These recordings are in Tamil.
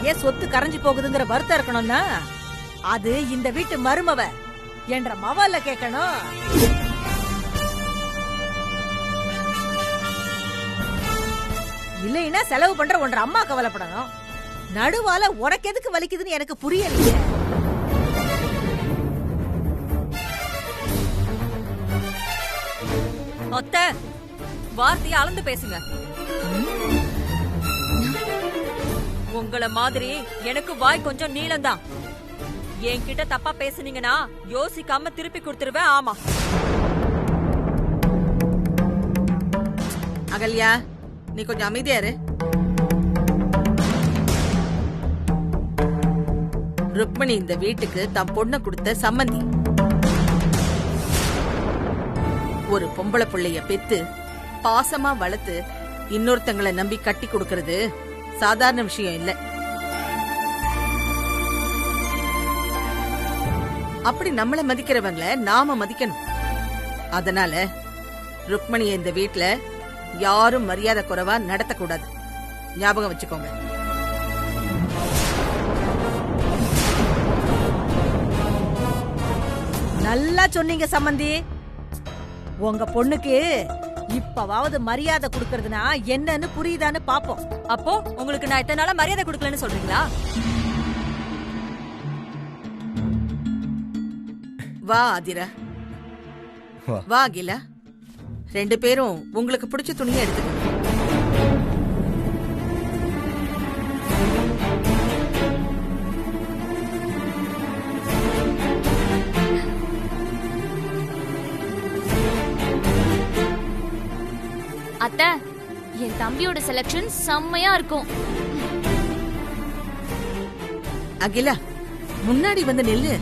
பின்னாலேயே சொத்து கரைஞ்சு போகுதுங்கிற வருத்தம் இருக்கணும்னா அது இந்த வீட்டு மருமவ என்ற மவல்ல கேட்கணும். இல்லைன்னா செலவு பண்ற ஒன்ற அம்மா கவலைப்படணும். நடுவால உனக்கு எதுக்கு வலிக்குதுன்னு எனக்கு புரியலையே. ஒத்த வார்த்தையை அளந்து பேசுங்க. உங்கள மாதிரி எனக்கு வாய் கொஞ்சம் நீளம்தான். என்கிட்ட தப்பா பேசுனீங்கன்னா யோசிக்காம திருப்பி கொடுத்துருவேன். ஆமா அகல்யா, நீ கொஞ்சம் அமைதியா இரு. ருக்மணி இந்த வீட்டுக்கு தம் பொண்ண கொடுத்த சம்மந்தி. ஒரு பொம்பளை பிள்ளைய பெத்து பாசமா வளர்த்து இன்னொருத்தங்களை நம்பி கட்டி கொடுக்கறது சாதாரண விஷயம் இல்ல. அப்படி நம்மள மதிக்கிறவங்கள நாம மதிக்கணும். அதனால ருக்மணிய இந்த வீட்டுல யாரும் மரியாதை குறைவா நடத்தக்கூடாது. ஞாபகம் வச்சுக்கோங்க. நல்லா சொன்னீங்க சம்மந்தி. உங்க பொண்ணுக்கு இப்பவாவது மரியாதை கொடுக்கறதுனா என்னன்னு புரியுதான்னு பாப்போம். அப்போ உங்களுக்கு நான் இத்தனை நாளா மரியாதை கொடுக்கலன்னு சொல்றீங்களா? வா ஆதிரா, வா அகிலா, ரெண்டு பேரும் உங்களுக்கு பிடிச்ச துணியை எடுத்துக்கோங்க. அத்தை, என் தம்பியோட செலக்ஷன் செம்மையா இருக்கும். அகிலா, முன்னாடி வந்து நில்லு.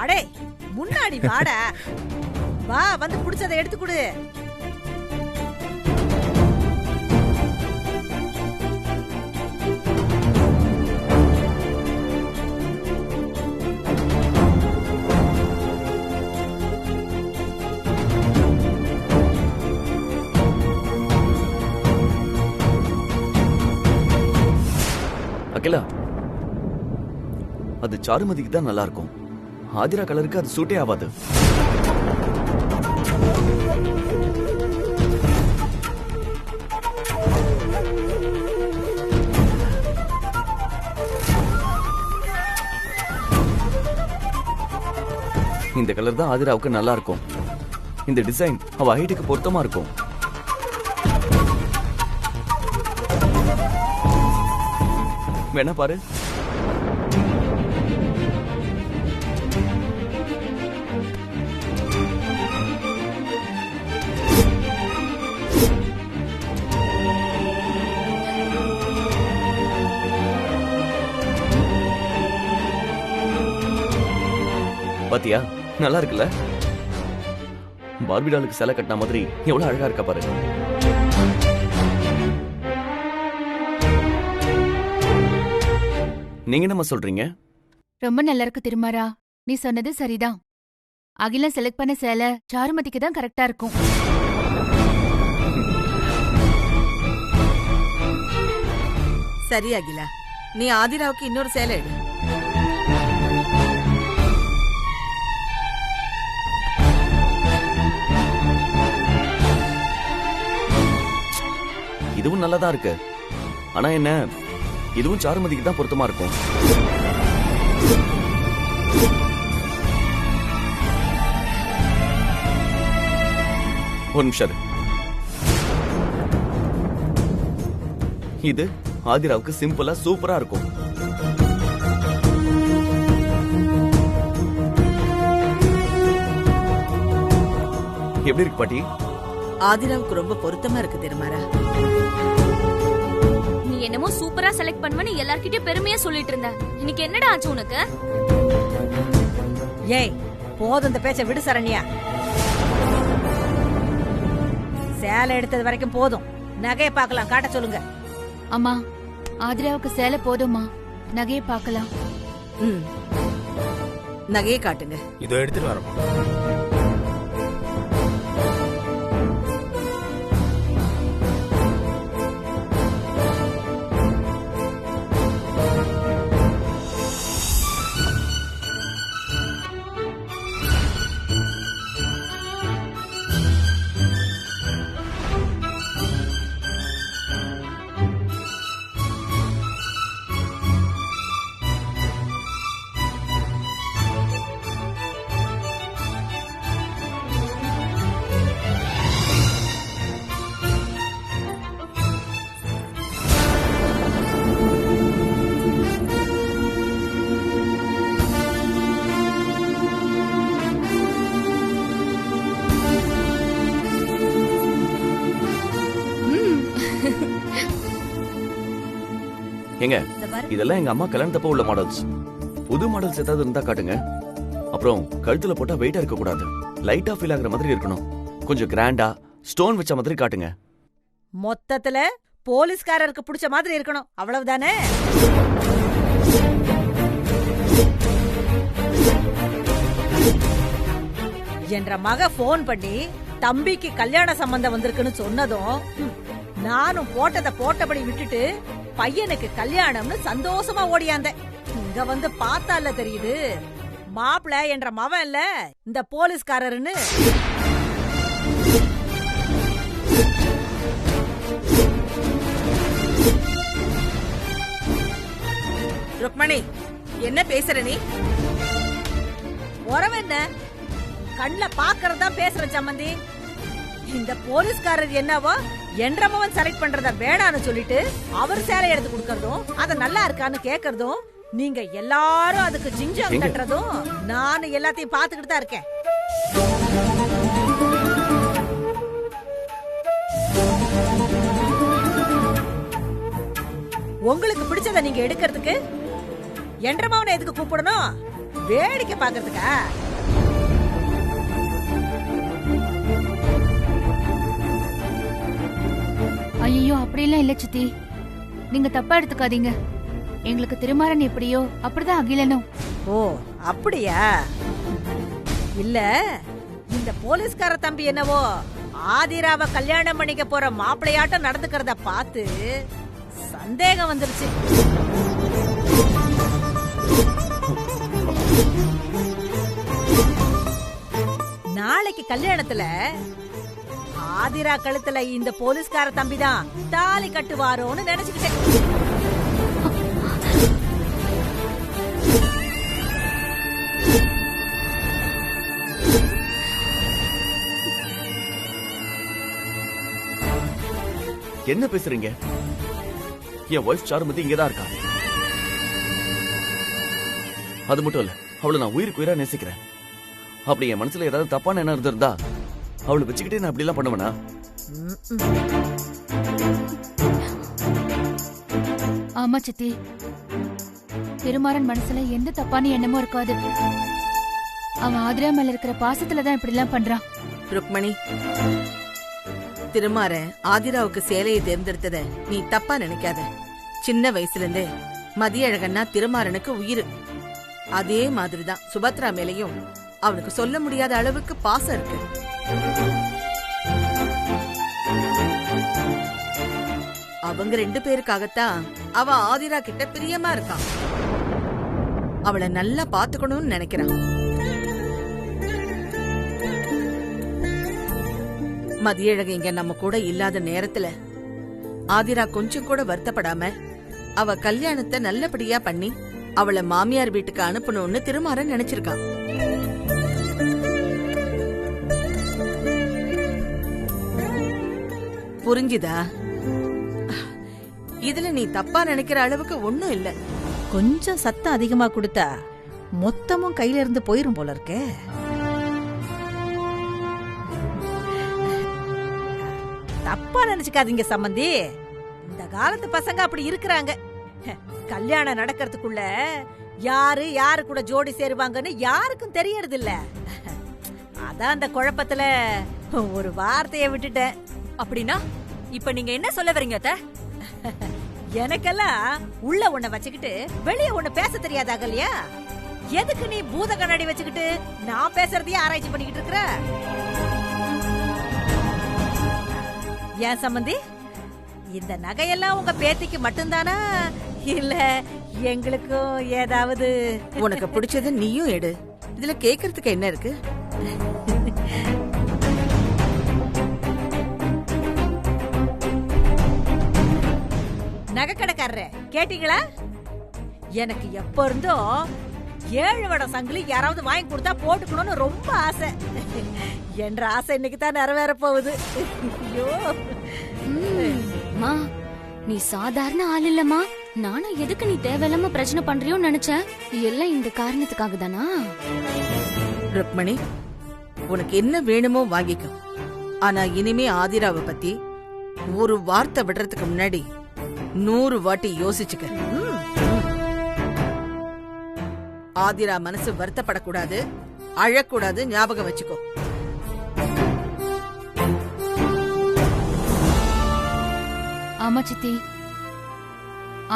அடே முன்னாடி வாடா. வா, வந்து புடிச்சதை எடுத்து கொடு. அகிலா, அது சாருமதிக்கு தான் நல்லா இருக்கும். ஆதிரா கலருக்கு அது சூட்டே ஆகாது. இந்த கலர் தான் ஆதிராவுக்கு நல்லா இருக்கும். இந்த டிசைன் அவ ஹைட்டுக்கு பொருத்தமா இருக்கும். வேணா பாரு. பாத்தியா, நல்லா இருக்குல்ல? பார்பி டாலுக்கு சிலை கட்டின மாதிரி எவ்வளவு அழகா இருக்கா பாரு. நீங்க என்னமா சொல்றீங்க? ரொம்ப நல்லா இருக்கு திருமாரா. நீ சொன்னது சரிதான். அகிலம் செலக்ட் பண்ண சேலை சாருமதிக்கு தான் கரெக்டா இருக்கும். சரி அகிலா, நீ ஆதிராவுக்கு இன்னொரு சேலை எடு. இதுவும் நல்லதா இருக்கு. ஆனா என்ன, இதுவும் சாருமதிக்கு தான் பொருத்தமா இருக்கும். ஒரு நிமிஷம். இது ஆதிராவுக்கு சிம்பிளா சூப்பரா இருக்கும். எப்படி இருக்கு பாட்டி? ஆதிராவுக்கு ரொம்ப பொருத்தமா இருக்கு திருமாரா. நீ என்னமோ சூப்பரா செலக்ட் பண்ணுவன்னு எல்லார்கிட்டயும் பெருமையா சொல்லிட்டு இருந்த. இன்னைக்கு என்னடா ஆச்சு உனக்கு? ஏய், போதும் இந்த பேச்ச விடு சரண்யா. சேலை எடுத்தது வரைக்கும் போதும். நகையை பார்க்கலாம், காட்ட சொல்லுங்க. அம்மா, ஆதிராவுக்கு சேலை போதுமா? நகையை பார்க்கலாம். நகையை காட்டுங்க. இதோ எடுத்துட்டு வரமா. ஏங்க இந்த பாரு. இதெல்லாம் எங்க அம்மா கல்யாணத்தப்ப உள்ள மாடல்ஸ். புது மாடல்ஸ் ஏதாவது இருந்தா காட்டுங்க. அப்புறம் கழுத்துல போட்டா வெயிட்டா இருக்க கூடாது, லைட்டா ஃபீல் ஆகுற மாதிரி இருக்கணும். கொஞ்சம் கிராண்டா ஸ்டோன் வச்ச மாதிரி காட்டுங்க. மொத்தத்துல போலீஸ்காரருக்கு பிடிச்ச மாதிரி இருக்கணும், அவ்வளவுதானே? என்ற மக போன் பண்ணி தம்பிக்கு கல்யாண சம்பந்தம் வந்திருக்குன்னு சொன்னதும் நானும் போட்டதை போட்டபடி விட்டுட்டு பையனுக்கு கல்யாணம்னு சந்தோஷமா ஓடியாந்த. இங்க வந்து பார்த்தால தெரியுது மாப்பிள என்ற மவன் இல்ல இந்த போலீஸ்காரருன்னு. ருக்மணி, என்ன பேசுற நீ? உறவு என்ன, கண்ணுல பாக்குறதா பேசுற சம்மந்தி. இந்த போலீஸ்காரர் என்னவோ என்றமவன் செலக்ட் பண்றத வேணான்னு சொல்லிட்டு அவர் சேலை எடுத்து கொடுக்கறதும் அத நல்லா இருக்கான்னு கேக்குறதும் நீங்க எல்லாரும் அதுக்கு ஜிஞ்சம் கட்டுறதும் நான் எல்லாத்தையும் பாத்துக்கிட்டு தான் இருக்கேன். உங்களுக்கு பிடிச்சத நீங்க எடுக்கிறதுக்கு என்றமவனை எதுக்கு கூப்பிடணும்? வேடிக்கை பாக்குறதுக்கா? ஐயோ, அப்படியெல்லாம் இல்ல சித்தி. நீங்க தப்பா எடுத்துக்காதீங்க. எங்களுக்கு திருமாறன் எப்படியோ அப்படிதான் அகிலனும். ஓ, அப்படியா? இல்ல, இந்த போலீஸ்கார தம்பி என்னவோ ஆதிராவ கல்யாணம் பண்ணிக்க போற மாப்பிள்ளையாட்டம் நடந்துக்கிறத பார்த்து சந்தேகம் வந்துருச்சு. நாளைக்கு கல்யாணத்துல ஆதிரா கழுத்துல இந்த போலீஸ்கார தம்பிதான் தாலி கட்டுவாரோன்னு நினைச்சுக்கிட்டேன். என்ன பேசுறீங்க? என் ஒய்ஃப் சாருமதி இங்கதான் இருக்கா. அது மட்டும் இல்ல, அவளை நான் உயிருக்கு உயிரா நேசிக்கிறேன். அப்படி என் மனசுல ஏதாவது தப்பான என்ன இருந்திருந்தா அவளை வச்சுக்கிட்டே நான் அப்படி எல்லாம் பண்ணுவேனா? ஆமா சித்தி, திருமாறன் மனசுல எந்த தப்பான எண்ணமும் இருக்காது. அவன் ஆதிரா மேல இருக்கிற பாசத்துலதான் இப்படி எல்லாம் பண்றான். ருக்மணி, திருமாறன் ஆதிராவுக்கு சேலையை தேர்ந்தெடுத்தத நீ தப்பா நினைக்காத. சின்ன வயசுல இருந்தே மதியழகன்னா திருமாறனுக்கு உயிர். அதே மாதிரிதான் சுபத்ரா மேலையும் அவனுக்கு சொல்ல முடியாத அளவுக்கு பாசம் இருக்கு. அவங்க 2 பேருக்காகத்தான் அவ ஆதிரா கிட்ட பிரியமா இருக்கான். அவளை நல்லா பாத்துக்கணும்னு நினைக்கிறான். மதியழக இங்க நம்ம கூட இல்லாத நேரத்துல ஆதிரா கொஞ்சம் கூட வருத்தப்படாம அவ கல்யாணத்தை நல்லபடியா பண்ணி அவளை மாமியார் வீட்டுக்கு அனுப்பணும்னு திருமாறன் நினைச்சிருக்கான். புரிஞ்சுதா? இதுல நீ தப்பா நினைக்கிற அளவுக்கு ஒண்ணும் இல்ல. கொஞ்சம் சத்தம் அதிகமா கொடுத்தா மொத்தமும் கையில இருந்து போயிரும் போல இருக்கே. தப்பா நினைச்சுக்காதீங்க சம்பந்தி. இந்த காலத்து பசங்க அப்படி இருக்கிறாங்க. கல்யாணம் நடக்கிறதுக்குள்ள யாரு யாரு கூட ஜோடி சேருவாங்கன்னு யாருக்கும் தெரியறது இல்ல. அதான் அந்த குழப்பத்துல ஒரு வார்த்தைய விட்டுட்டேன். அப்படின்னா இப்ப நீங்க என்ன சொல்ல வரீங்க அத்தை? எனக்கெல்லாம் உள்ள உன்னை வச்சுக்கிட்டு வெளியே ஒண்ணு பேச தெரியாதாக இல்லையா? எதுக்கு நீ பூத கண்ணாடி வச்சுக்கிட்டு நான் பேசுறதையே ஆராய்ச்சி பண்ணிக்கிட்டு இருக்கிற? ஏன் சம்பந்தி, இந்த நகையெல்லாம் உங்க பேத்திக்கு மட்டும்தானா இல்ல எங்களுக்கும் ஏதாவது? உனக்கு பிடிச்சது நீயும் எடு. இதுல கேக்குறதுக்கு என்ன இருக்கு? நகைக்கடைக்காரரே, கேட்டீங்களா? எனக்கு எப்ப இருந்தோ 7 வட சங்கிலி யாராவது வாங்கி கொடுத்தா போட்டுக்கணும்னு ரொம்ப ஆசை. என்ற ஆசை இன்னைக்கு தான் நிறைவேற போகுது. ஐயோ, மா, நீ சாதாரண ஆள் இல்லம்மா. நானும் எதுக்கு நீ தேவையில்லாம பிரச்சனை பண்றியோன்னு நினைச்சேன். எல்லாம் இந்த காரணத்துக்காக தானா? ருக்மணி, உனக்கு என்ன வேணுமோ வாங்கிக்கும். ஆனா இனிமே ஆதிராவை பத்தி ஒரு வார்த்தை விடுறதுக்கு முன்னாடி 100 வாட்டி யோசிச்சுக்க. ஆதிரா மனசு வருத்தப்படக்கூடாது, அழக்கூடாது, ஞாபகம் வச்சுக்கோ. ஆமா சித்தி,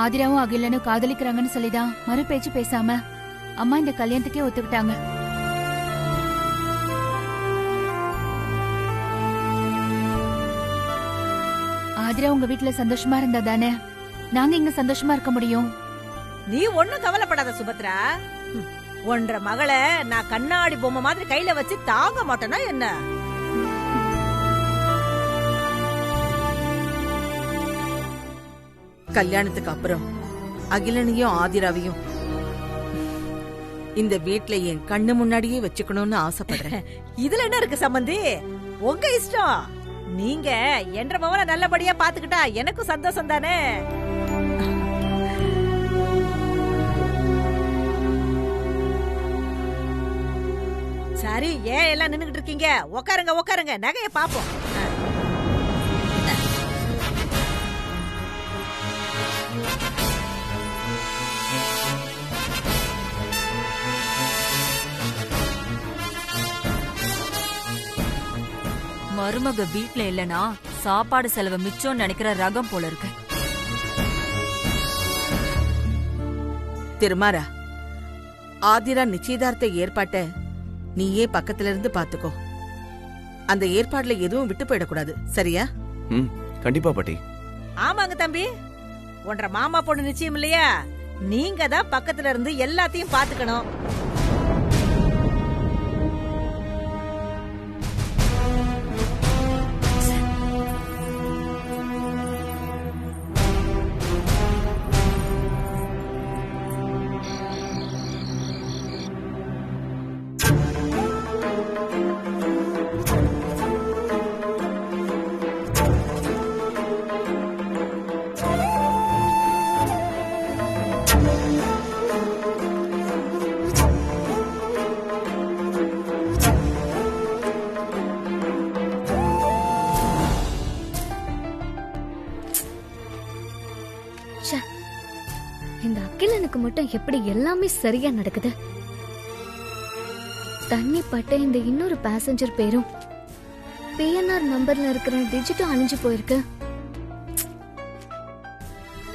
ஆதிராவும் அகிலனும் காதலிக்கிறாங்கன்னு சொல்லிதான் மறு பேச்சு பேசாம அம்மா இந்த கல்யாணத்துக்கே ஒத்துக்கிட்டாங்க. ஆதிரா உங்க வீட்டுல சந்தோஷமா இருந்தா தானே நாங்க இங்க சந்தோஷமா இருக்க முடியும். நீ ஒண்ணும் கவலைப்படாத சுபத்ரா. ஒன்ற மகளை நான் கண்ணாடி பொம்மை மாதிரி கையில வச்சு தாங்க மாட்டேனா என்ன? கல்யாணத்துக்கு அப்புறம் அகிலனையும் ஆதிராவையும் இந்த வீட்ல என் கண்ணு முன்னாடியே வச்சுக்கணும்னு ஆசைப்படுறேன். இதுல என்ன இருக்கு சம்பந்தி? உங்க இஷ்டம். நீங்க என்ற மவனை நல்லபடியா பாத்துக்கிட்டா எனக்கும் சந்தோஷம் தானே. சரி, ஏன் எல்லாம் நின்னுகிட்டு இருக்கீங்க? உட்காருங்க உட்காருங்க, நகைய பாப்போம். மருமக வீட்ல இல்லனா சாப்பாடு செலவு மிச்சம் நினைக்கிற ரகம் போல இருக்கு. திருமாரா, ஆதிரா நிச்சயதார்த்த ஏற்பாட்ட நீயே பக்கத்துல இருந்து பாத்துக்கோ. அந்த ஏற்பாடுல எதுவும் விட்டு போயிடக்கூடாது, சரியா? கண்டிப்பா பாட்டி. ஆமாங்க தம்பி, ஒன்ற மாமா பொண்ணு நிச்சயம் இல்லையா? நீங்க தான் பக்கத்துல இருந்து எல்லாத்தையும் பாத்துக்கணும். இந்த அகிலனுக்கு மட்டும் எப்படி எல்லாமே சரியா நடக்குது? தண்ணி பட்ட இந்த இன்னொரு பேசஞ்சர் பேரும் பிஎன்ஆர் நம்பர்ல இருக்கிற டிஜிட்டும் அழிஞ்சு போயிருக்கு.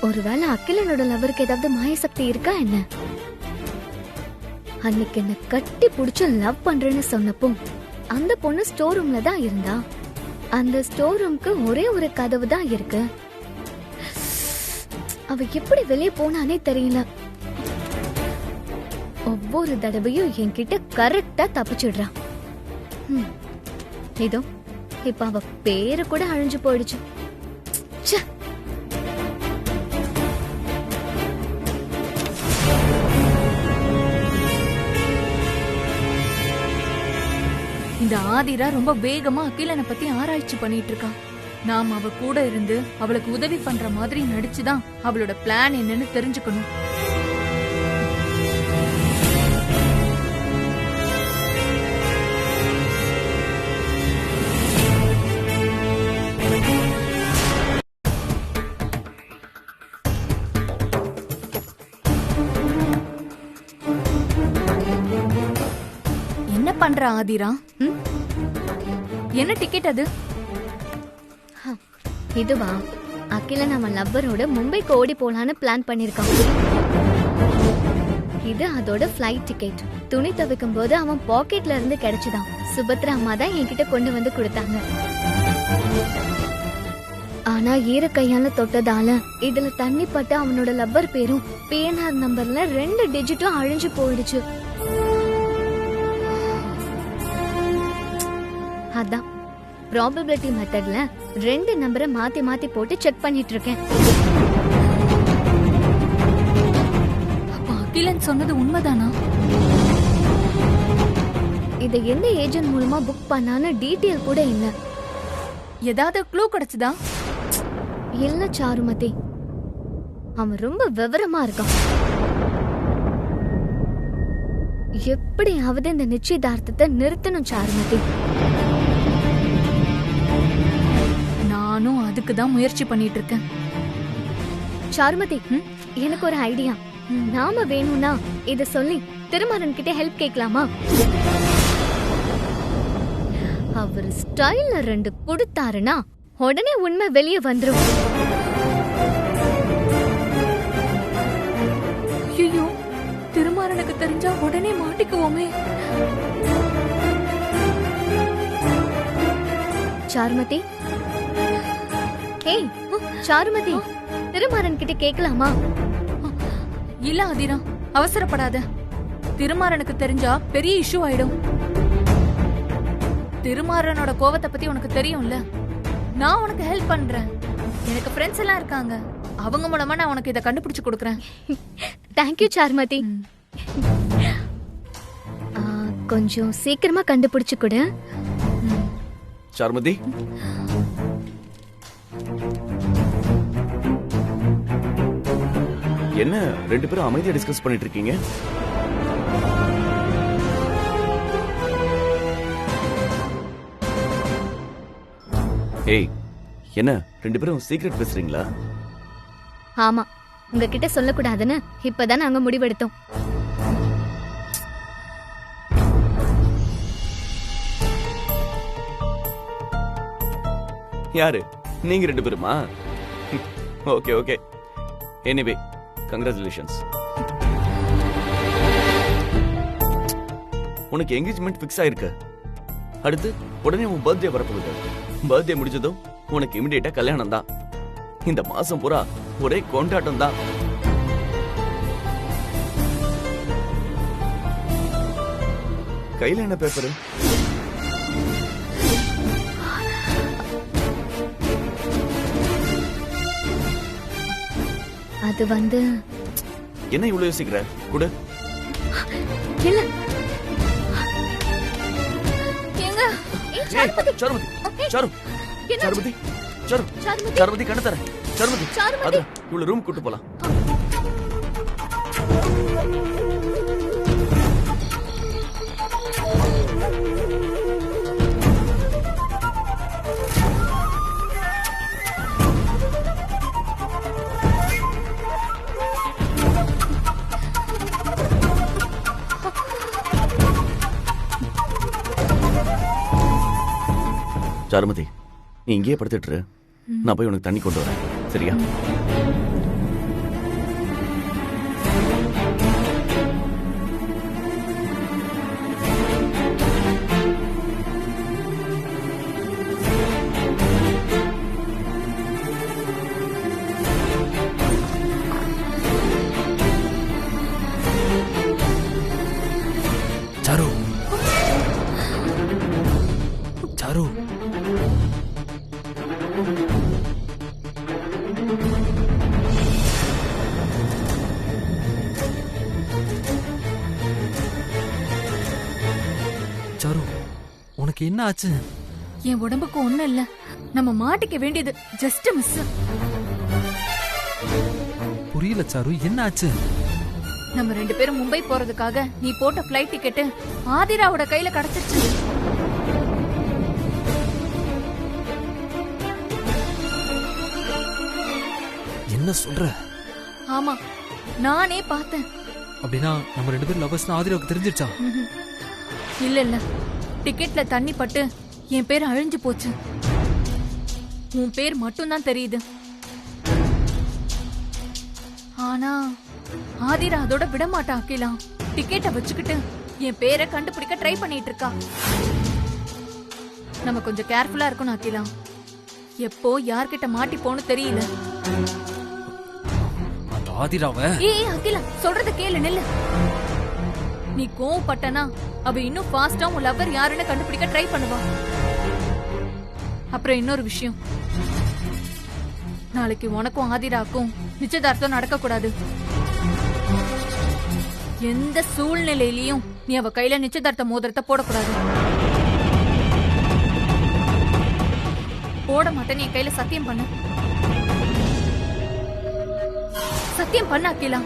ஒருவேளை அகிலனோட லவருக்கு ஏதாவது மாயசக்தி இருக்கா என்ன? அன்னைக்கு என்ன கட்டி புடிச்சு லவ் பண்றேன்னு சொன்னப்போ அந்த பொண்ணு ஸ்டோர் ரூம்ல தான் இருந்தா. அந்த ஸ்டோர் ரூம்க்கு ஒரே ஒரு கதவு தான் இருக்கு. அவ எப்படி வெளியே போனானே தெரியல. ஒவ்வொரு தடவையும் என்கிட்ட கரெக்டா தப்பிச்சிடுறான். இதோ இப்ப அவ பேரு கூட அழிஞ்சு போயிடுச்சு. இந்த ஆதிரா ரொம்ப வேகமா அகிலனை பத்தி ஆராய்ச்சி பண்ணிட்டு இருக்கா. நாம் அவ கூட இருந்து அவளுக்கு உதவி பண்ற மாதிரி நடிச்சுதான் அவளோட பிளான் என்னன்னு தெரிஞ்சுக்கணும். என்ன பண்ற ஆதிரா? என்ன டிக்கெட் அது? இதுவா, அகிலன் அவன் லவ்வரோட மும்பைக்கு ஓடி போலான்னு பிளான் பண்ணிருக்கான். இது அதோட ஃபிளைட் டிக்கெட். துணி துவைக்கும் போது அவன் பாக்கெட்ல இருந்து கிடைச்சுதான். சுபத்ரா அம்மா தான் என்கிட்ட கொண்டு வந்து கொடுத்தாங்க. ஆனா ஈர கையால தொட்டதால இதுல தண்ணி பட்டு அவனோட லவ்வர் பேரும் பிஎன்ஆர் நம்பர்ல 2 டிஜிட்டும் அழிஞ்சு போயிடுச்சு. அதான் ப்ராபபிலிட்டி மெத்தட்ல 2 நம்பரை மாத்தி மாத்தி போட்டு செக் பண்ணிட்டு இருக்கேன். அப்ப அகிலன் சொன்னது உண்மைதானா? இதை எந்த ஏஜென்ட் மூலமா புக் பண்ணான்னு டீடைல் கூட இல்ல. ஏதாவது க்ளூ கிடைச்சதா? இல்ல சாருமதி, அவன் ரொம்ப விவரமா இருக்கான். எப்படியாவது இந்த நிச்சயதார்த்தத்தை நிறுத்தணும் சாருமதி. நானும் அதுக்கு தான் முயற்சி பண்ணிட்டு இருக்கேன். சாருமதி, எனக்கு ஒரு ஐடியா. நாம வேணும்னா இத சொல்லி திருமாறன் கிட்ட ஹெல்ப் கேட்கலாமா? அவர் ஸ்டைல்ல 2 கொடுத்தாருன்னா உடனே உண்மை வெளியே வந்துரும். ஐயோ, திருமாறனுக்கு தெரிஞ்சா உடனே மாட்டிக்குவோமே. சாருமதி, ஏய் சாருமதி, திருமாறன் கிட்ட கேட்கலாமா? இல்ல ஆதிரா, அவசரப்படாத. திருமாறனுக்கு தெரிஞ்சா பெரிய இஷ்யூ ஆயிடும். திருமாறனோட கோவத்தை பத்தி உனக்கு தெரியும்ல. நான் உனக்கு ஹெல்ப் பண்றேன். எனக்கு ஃப்ரெண்ட்ஸ் எல்லாம் இருக்காங்க. அவங்க மூலமா நான் உனக்கு இதை கண்டுபிடிச்சு கொடுக்கறேன். தேங்க்யூ சாருமதி. கொஞ்சம் சீக்கிரமா கண்டுபிடிச்சு கொடு. சாருமதி, என்ன 2 பேரும் அமைதியா டிஸ்கஸ் பண்ணிட்டு இருக்கீங்க? ஏய், என்ன 2 பேரும் சீக்ரெட் பேசுறீங்களா? ஆமா, உங்ககிட்ட சொல்லக்கூடாதுன்னு இப்பதான் நாங்க முடிவெடுத்தோம். யாரு நீங்க 2 பேருமா? Okay okay. Anyway, congratulations. உனக்கு என்கேஜ்மெண்ட் ஃபிக்ஸ் ஆயிருக்கு. அடுத்து உடனே உன் பர்த்டே வரப்போகுது. பர்த்டே முடிஞ்சதும் உனக்கு இமிடியேட்டா கல்யாணம் தான். இந்த மாசம் பூரா ஒரே கொண்டாட்டம் தான். கையில என்ன பேப்பரு? அது வந்து என்ன இவ்வளவு யோசிக்கிற? குடு. இல்ல எங்க சாருமதி, சாரு, சாருமதி, சாரு, சாருமதி கண்ண தர. சாருமதி, அது இவ்வளவு ரூம் கூட்டு போலாம். சாருமதி, நீ இங்கேயே படுத்துட்டு இரு. நான் போய் உனக்கு தண்ணி கொண்டு வரேன், சரியா? சாரு, சாரு, சாரு, உனக்கு என்ன ஆச்சு? என் உடம்புக்கு ஒண்ணும் இல்ல. நம்ம மாட்டிக்க வேண்டியது ஜஸ்ட் மிஸ். புரியல சாரு, என்ன ஆச்சு? நம்ம 2 பேரும் மும்பை போறதுக்காக நீ போட்ட ஃப்ளைட் டிக்கெட் ஆதிராவோட கையில கிடைச்சிருச்சு. என்ன சொல்ற? ஆமா, நானே பார்த்தேன். அப்படின்னா நம்ம 2 பேரும் லவர்ஸ் ஆதிராவுக்கு தெரிஞ்சிருச்சா? இல்ல இல்ல, டிக்கெட்ல தண்ணி பட்டு என் பேர் அழிஞ்சு போச்சு. உன் பேர் மட்டும் தான் தெரியுது. ஆனா ஆதிரா அதோட விட மாட்டா. அகிலா டிக்கெட்டை வச்சுக்கிட்டு என் பேரை கண்டுபிடிக்க ட்ரை பண்ணிட்டு இருக்கா. நம்ம கொஞ்சம் கேர்ஃபுல்லா இருக்கணும் அகிலா. எப்போ யார்கிட்ட மாட்டிப்போன்னு தெரியல. அந்த ஆதிராவ ஏய் அகிலா, சொல்றத கேளு, நில்லு. நீ கோவப்பட்டனா அவ இன்னும் ஃபாஸ்டா உன் லவர் யாருன்னு கண்டுபிடிக்க ட்ரை பண்ணுவா. அப்புறம் இன்னொரு விஷயம், நாளைக்கு உனக்கும் ஆதிராக்கும் நிச்சயதார்த்தம் நடக்க கூடாது. எந்த சூழ்நிலையிலயும் நீ அவ கையில நிச்சயதார்த்த மோதிரத்தை போடக்கூடாது. போட மாட்டேன்னு என் கையில சத்தியம் பண்ணு. சத்தியம் பண்ண அகிலா.